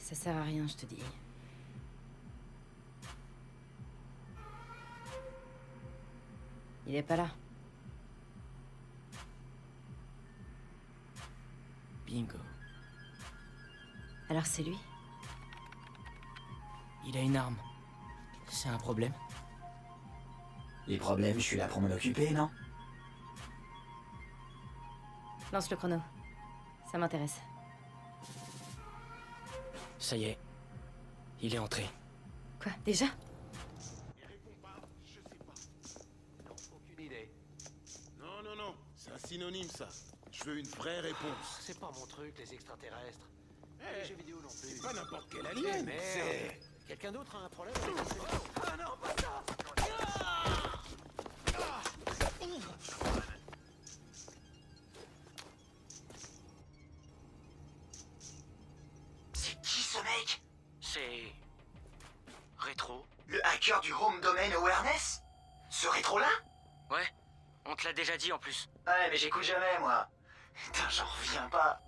Ça sert à rien, je te dis. Il est pas là. Bingo. Alors c'est lui? Il a une arme. C'est un problème? Les problèmes, je suis là pour m'en occuper, non? Lance le chrono. Ça m'intéresse. Ça y est. Il est entré. Quoi, déjà? Il répond pas, je sais pas. Non, aucune idée. Non, c'est un synonyme ça. Je veux une vraie réponse. C'est pas mon truc, les extraterrestres. Eh, Les jeux vidéo non plus. C'est pas n'importe quel Eh, alien, merde. c'est... Quelqu'un d'autre a un problème avec le cerveau? Ah non, pas ça. C'est qui ce mec? C'est... Rétro? Le hacker du Home Domain Awareness? Ce rétro-là? Ouais. On te l'a déjà dit en plus. Ouais, mais j'écoute jamais, moi. Putain, j'en reviens pas.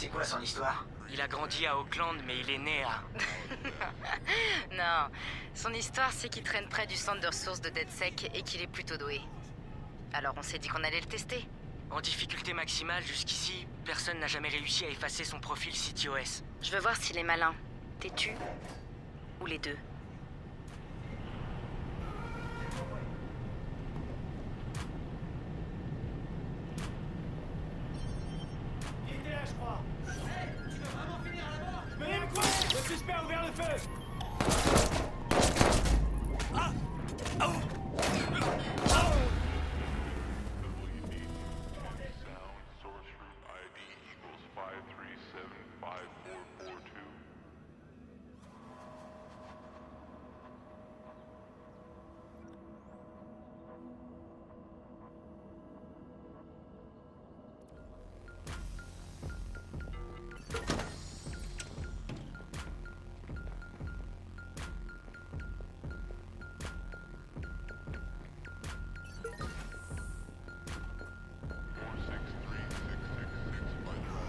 C'est quoi son histoire? Il a grandi à Auckland, mais il est né à... Non, son histoire c'est qu'il traîne près du centre de ressources de DedSec et qu'il est plutôt doué. Alors on s'est dit qu'on allait le tester. En difficulté maximale, jusqu'ici, personne n'a jamais réussi à effacer son profil CTOS. Je veux voir s'il est malin, têtu ou les deux. Il était là, je crois. Tu veux vraiment finir à la mort? Je me lève quoi? Le suspect a ouvert le feu. Source room ID equals 5375442.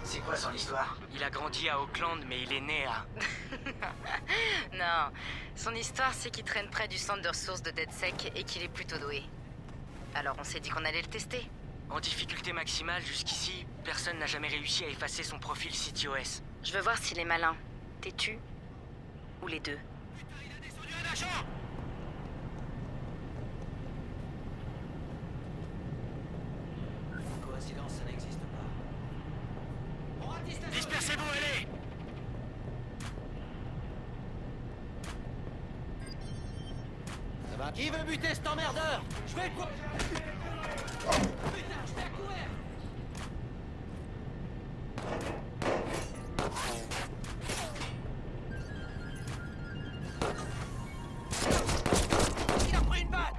C'est quoi son histoire? Il a grandi à Auckland, mais il est né à... Non, son histoire c'est qu'il traîne près du centre de ressources de DedSec et qu'il est plutôt doué. Alors on s'est dit qu'on allait le tester. En difficulté maximale, jusqu'ici, personne n'a jamais réussi à effacer son profil CTOS. Je veux voir s'il est malin, têtu ou les deux. Coïncidence, ça n'existe pas. Dispersez-vous, allez! Ça va? Qui veut buter cet emmerdeur? Je vais quoi? Putain, je vais à couvert! Il a pris une balle!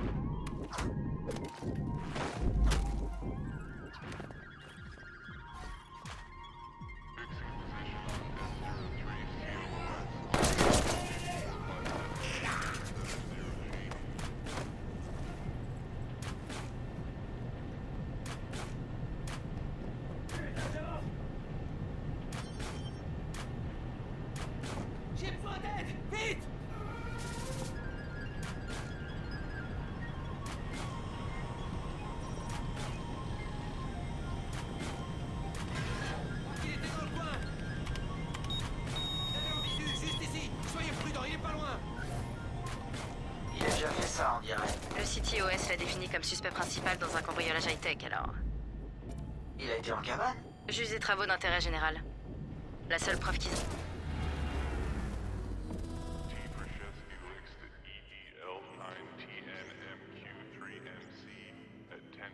J'ai besoin d'aide! Vite! Il était dans le coin! Vous avez en visu, juste ici! Soyez prudents, il est pas loin! Il a déjà fait ça, on dirait. Le CTOS l'a défini comme suspect principal dans un cambriolage high-tech alors. Il a été en cabane? Juste des travaux d'intérêt général. La seule preuve qu'ils ont. T. Brzezinski links to EEL9TNMQ3MC at 10:49:48.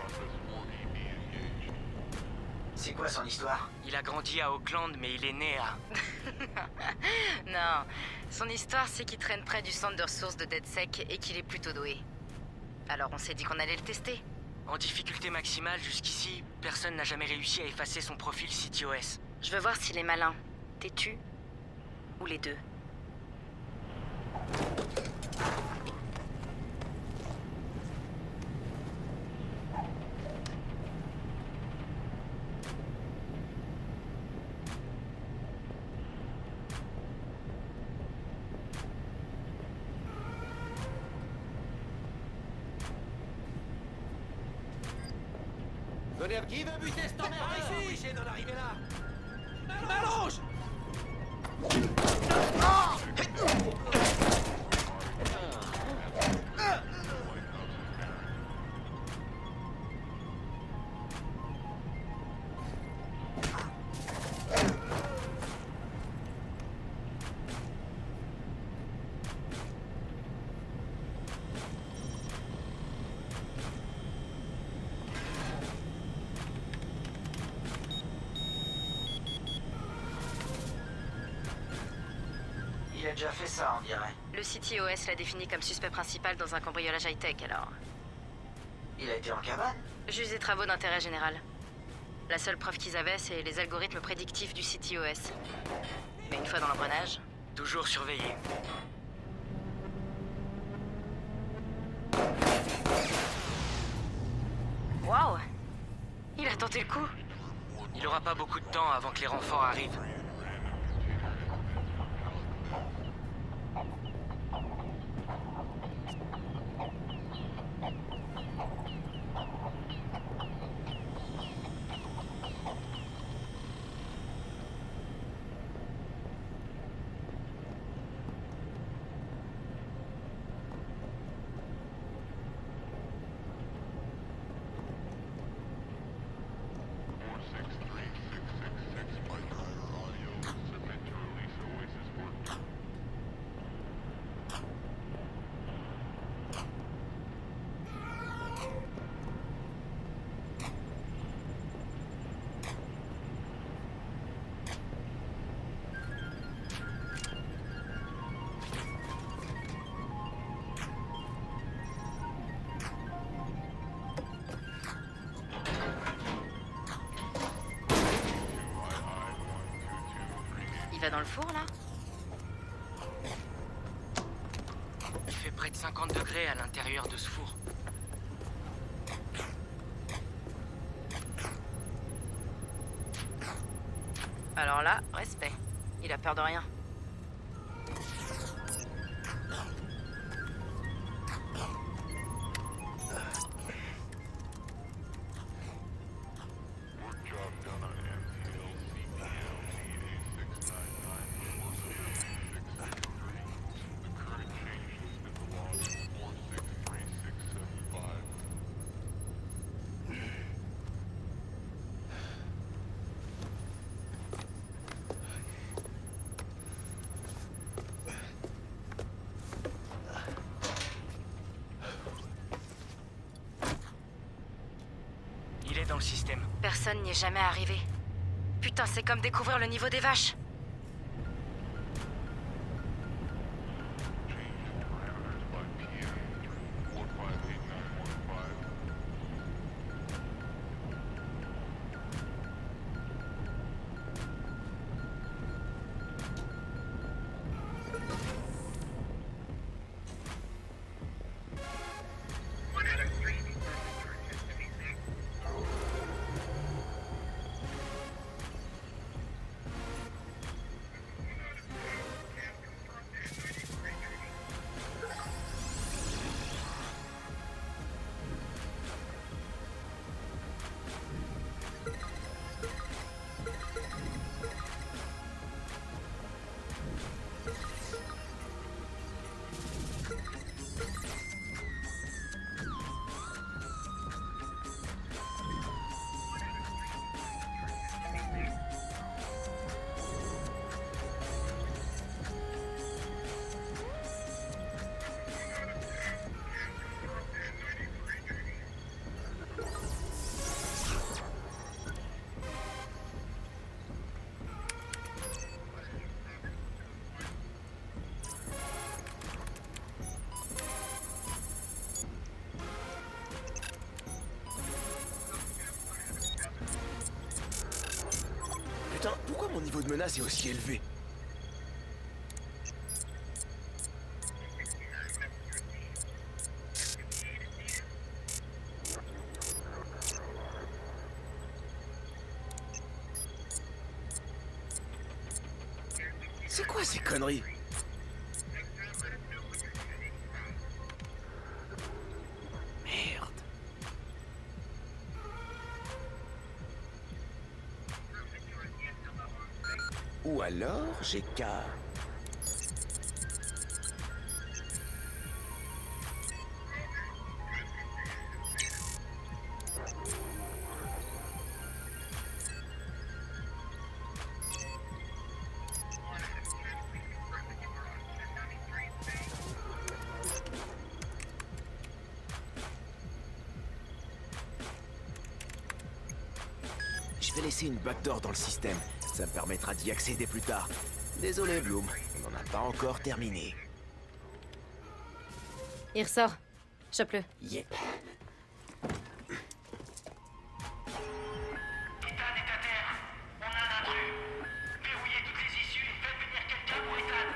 Process 4EB engaged. C'est quoi son histoire? Il a grandi à Auckland, mais il est né à... Non, son histoire c'est qu'il traîne près du centre de ressources de DedSec et qu'il est plutôt doué. Alors on s'est dit qu'on allait le tester. En difficulté maximale, jusqu'ici, personne n'a jamais réussi à effacer son profil CTOS. Je veux voir s'il est malin, têtu ou les deux. Donnez à... Qui veut buter cet emmerdeur? Empêchez d'en arriver là! Il m'allonge! Il a déjà fait ça, on dirait. Le CTOS l'a défini comme suspect principal dans un cambriolage high-tech, alors... Il a été en cabane? Juste des travaux d'intérêt général. La seule preuve qu'ils avaient, c'est les algorithmes prédictifs du CTOS. Mais une fois dans l'engrenage... Toujours surveillé. Waouh! Il a tenté le coup. Il aura pas beaucoup de temps avant que les renforts arrivent. Il va dans le four, là? Il fait près de 50 degrés à l'intérieur de ce four. Alors là, respect. Il a peur de rien. Work job done on MTL CPL CA699-4663. The current change to sniff log is 463675. Il est dans le système. Personne n'y est jamais arrivé. Putain, c'est comme découvrir le niveau des vaches. Change parameters by PM 4589115. Putain, pourquoi mon niveau de menace est aussi élevé? C'est quoi ces conneries? Merde. Ou alors j'ai qu'à... Je vais laisser une backdoor dans le système. Ça me permettra d'y accéder plus tard. Désolé, Bloom, On n'en a pas encore terminé. Il ressort. Chope-le. Yep. Ethan est à terre. On a un intrus. Verrouillez toutes les issues et faites venir quelqu'un pour Ethan.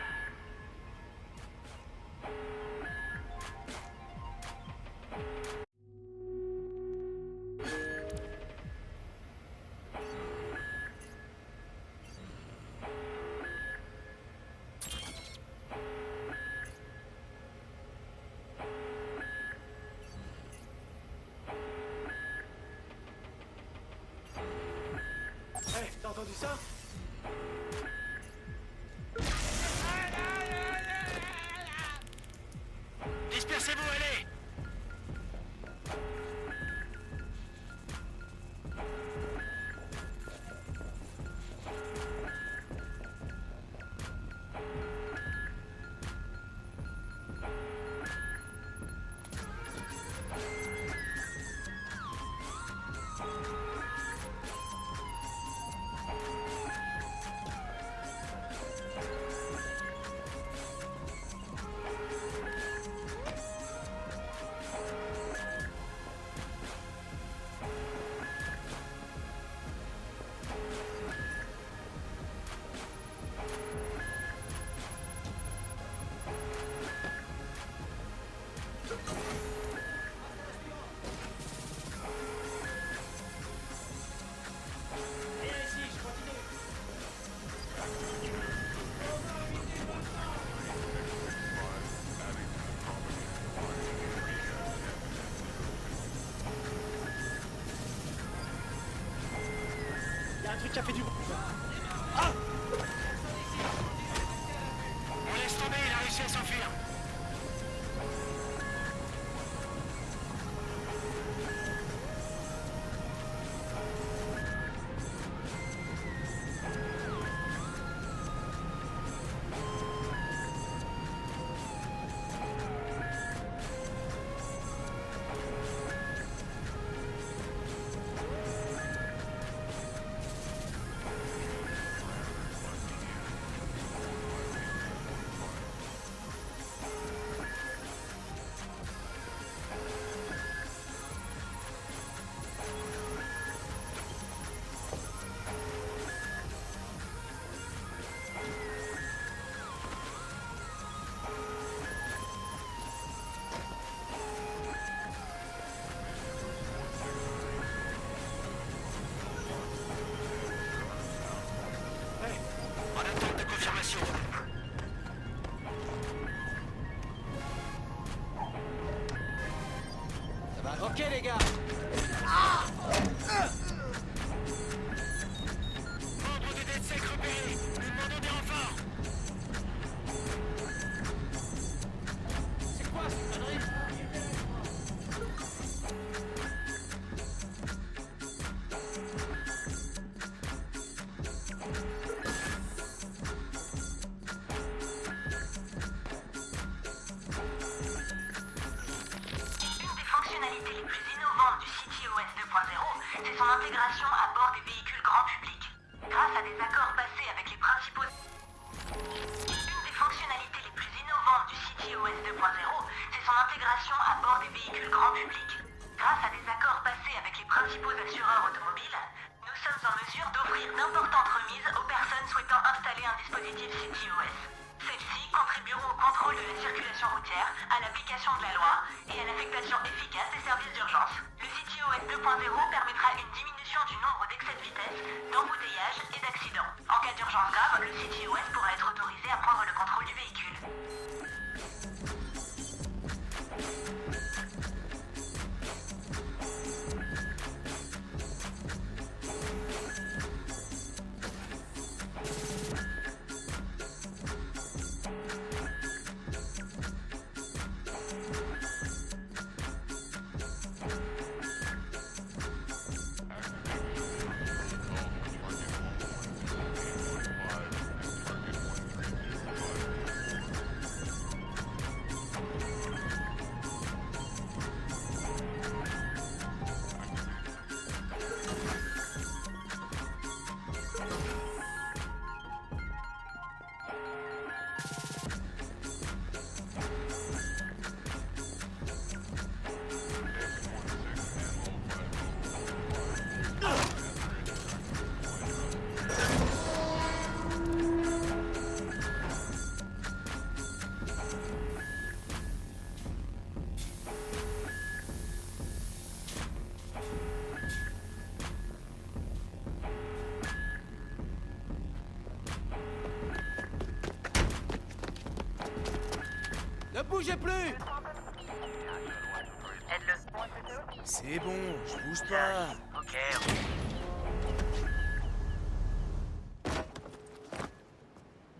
Hey, t'as entendu ça? Dispersez-vous, allez! Viens ici, je continue. Y'a un truc qui a fait du bruit. On laisse tomber, il a réussi à s'enfuir. En attente de confirmation. Ça va? Ok les gars. Membre de DedSec repéré. Nous demandons des renforts. C'est quoi cette connerie? Une des fonctionnalités les plus innovantes du CityOS 2.0, c'est son intégration à bord des véhicules grand public. Grâce à des accords passés avec les principaux... Une des fonctionnalités les plus innovantes du CityOS 2.0, c'est son intégration à bord des véhicules grand public. Grâce à des accords passés avec les principaux assureurs automobiles, nous sommes en mesure d'offrir d'importantes remises aux personnes souhaitant installer un dispositif CityOS. Celles-ci contribueront au contrôle de la circulation routière, à l'application de la loi et à l'affectation efficace des services d'urgence. Le CityOS 2.0 permettra une diminution du nombre d'excès de vitesse, d'embouteillages et d'accidents. En cas d'urgence grave, le CityOS pourra être autorisé à prendre le contrôle du véhicule. bougez plus! Aide-le. C'est bon, je bouge pas. Ok.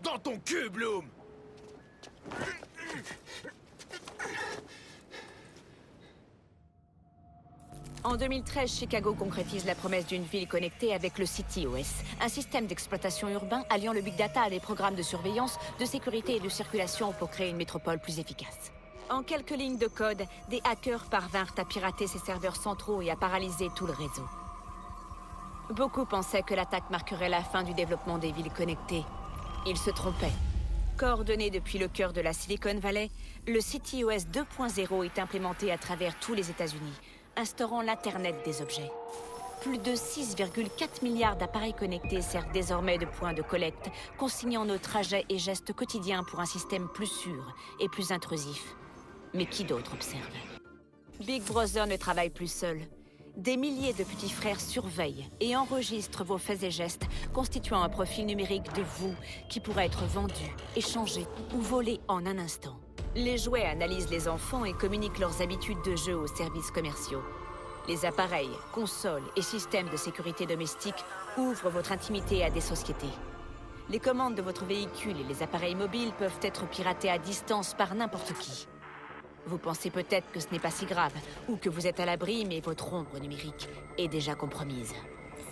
Dans ton cul, Bloom! En 2013, Chicago concrétise la promesse d'une ville connectée avec le CityOS, un système d'exploitation urbain alliant le big data à des programmes de surveillance, de sécurité et de circulation pour créer une métropole plus efficace. En quelques lignes de code, des hackers parvinrent à pirater ses serveurs centraux et à paralyser tout le réseau. Beaucoup pensaient que l'attaque marquerait la fin du développement des villes connectées. Ils se trompaient. Coordonné depuis le cœur de la Silicon Valley, le CityOS 2.0 est implémenté à travers tous les États-Unis, instaurant l'Internet des objets. Plus de 6,4 milliards d'appareils connectés servent désormais de point de collecte, consignant nos trajets et gestes quotidiens pour un système plus sûr et plus intrusif. Mais qui d'autre observe? Big Brother ne travaille plus seul. Des milliers de petits frères surveillent et enregistrent vos faits et gestes, constituant un profil numérique de vous qui pourra être vendu, échangé ou volé en un instant. Les jouets analysent les enfants et communiquent leurs habitudes de jeu aux services commerciaux. Les appareils, consoles et systèmes de sécurité domestique ouvrent votre intimité à des sociétés. Les commandes de votre véhicule et les appareils mobiles peuvent être piratés à distance par n'importe qui. Vous pensez peut-être que ce n'est pas si grave, ou que vous êtes à l'abri, mais votre ombre numérique est déjà compromise.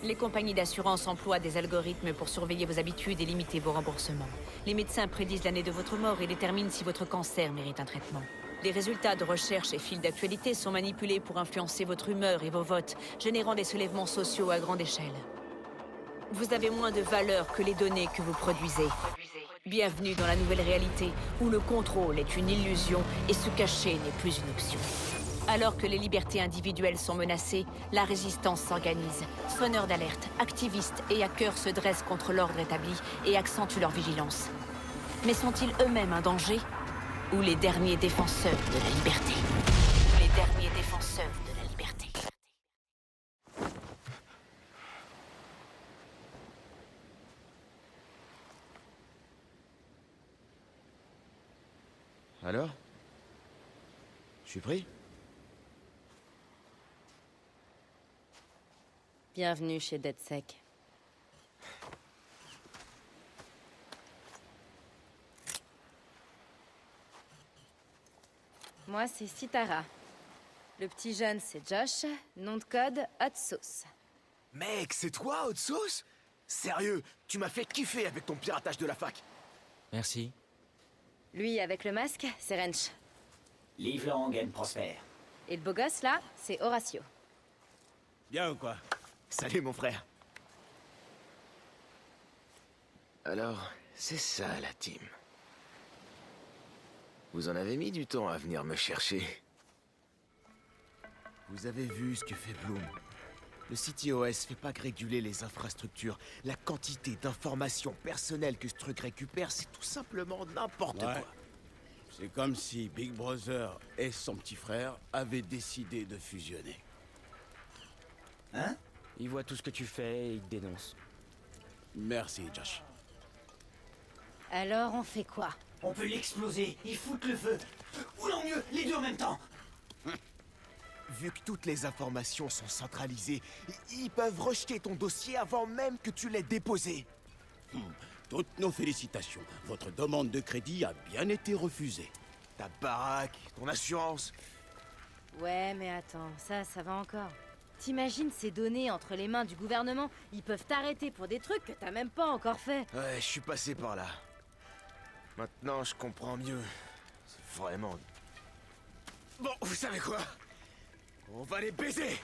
Les compagnies d'assurance emploient des algorithmes pour surveiller vos habitudes et limiter vos remboursements. Les médecins prédisent l'année de votre mort et déterminent si votre cancer mérite un traitement. Les résultats de recherche et fils d'actualité sont manipulés pour influencer votre humeur et vos votes, générant des soulèvements sociaux à grande échelle. Vous avez moins de valeur que les données que vous produisez. Bienvenue dans la nouvelle réalité, où le contrôle est une illusion et se cacher n'est plus une option. Alors que les libertés individuelles sont menacées, la résistance s'organise. Sonneurs d'alerte, activistes et hackers se dressent contre l'ordre établi et accentuent leur vigilance. Mais sont-ils eux-mêmes un danger? Ou les derniers défenseurs de la liberté? Les derniers défenseurs de la liberté. Alors? Je suis pris? Bienvenue chez DedSec. Moi, c'est Sitara. Le petit jeune, c'est Josh. Nom de code, Hot Sauce. Mec, c'est toi, Hot Sauce? Sérieux, tu m'as fait kiffer avec ton piratage de la fac. Merci. Lui, avec le masque, c'est Wrench. Live long and prosper. Et le beau gosse, là, c'est Horatio. Bien ou quoi? Salut mon frère. Alors, c'est ça la team. Vous en avez mis du temps à venir me chercher. Vous avez vu ce que fait Bloom? Le CityOS fait pas que réguler les infrastructures. La quantité d'informations personnelles que ce truc récupère, c'est tout simplement n'importe quoi. C'est comme si Big Brother et son petit frère avaient décidé de fusionner. Hein? Il voit tout ce que tu fais et il te dénonce. Merci, Josh. Alors, on fait quoi? On peut l'exploser, y foutre le feu. Ou non mieux, les deux en même temps. Vu que toutes les informations sont centralisées, ils peuvent rejeter ton dossier avant même que tu l'aies déposé. Toutes nos félicitations. Votre demande de crédit a bien été refusée. Ta baraque, ton assurance. Ouais, mais attends, ça va encore. T'imagines ces données entre les mains du gouvernement? Ils peuvent t'arrêter pour des trucs que t'as même pas encore fait. Ouais, je suis passé par là. Maintenant, je comprends mieux. C'est vraiment... Bon, vous savez quoi? On va les baiser.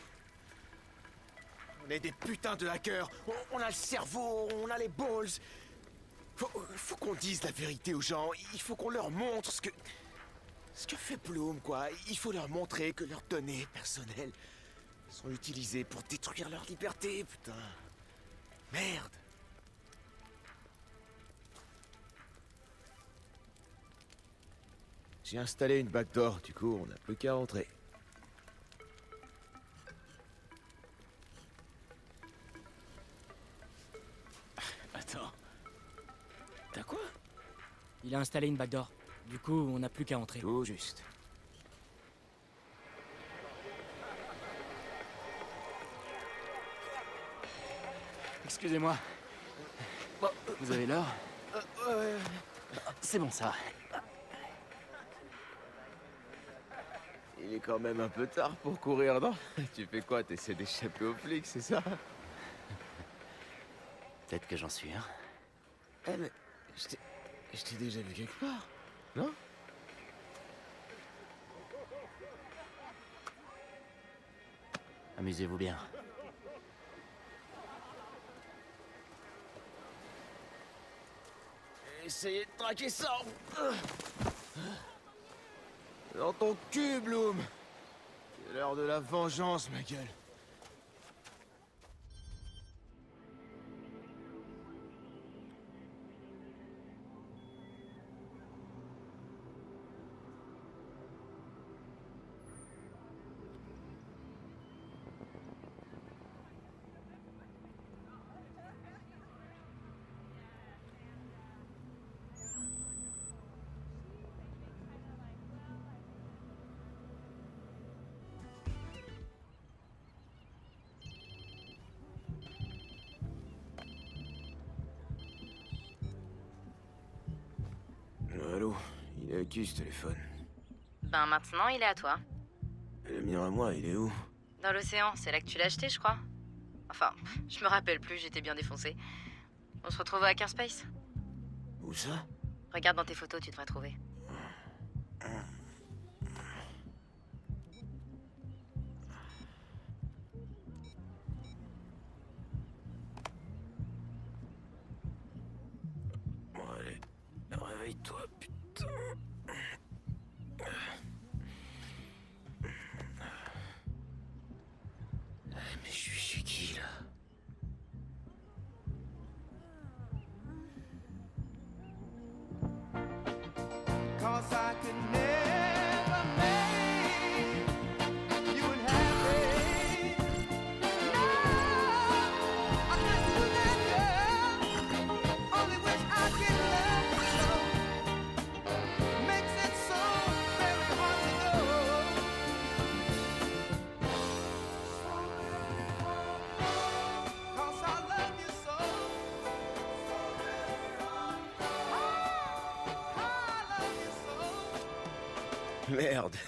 On est des putains de hackers. On a le cerveau, on a les balls. Faut qu'on dise la vérité aux gens. Il faut qu'on leur montre ce que fait Bloom, quoi. Il faut leur montrer que leurs données personnelles sont utilisées pour détruire leur liberté, putain. Merde. J'ai installé une backdoor, du coup, on n'a plus qu'à rentrer. Attends. T'as quoi? Il a installé une backdoor. Du coup, on n'a plus qu'à entrer. Tout juste. Excusez-moi. Vous avez l'heure? C'est bon, ça. Il est quand même un peu tard pour courir, non? Tu fais quoi? T'essaies d'échapper aux flics, c'est ça? Peut-être que j'en suis un. Eh mais... Je t'ai déjà vu quelque part, non? Amusez-vous bien. Essayez de traquer ça! Dans ton cul, Bloom! C'est l'heure de la vengeance, ma gueule. Allô, il est à qui ce téléphone? Ben maintenant, il est à toi. Et le mien à moi, il est où? Dans l'océan, c'est là que tu l'as acheté, je crois. Enfin, je me rappelle plus, j'étais bien défoncé. On se retrouve à Space. Où ça? Regarde dans tes photos, tu devrais trouver. Bon, allez, réveille-toi, putain. Mais je suis chez qui, là? Cause I could never make you unhappy. No, I couldn't do that, girl. Only wish I could love you so. Makes it so very hard to go. Cause I love you so. I love you so. Merde.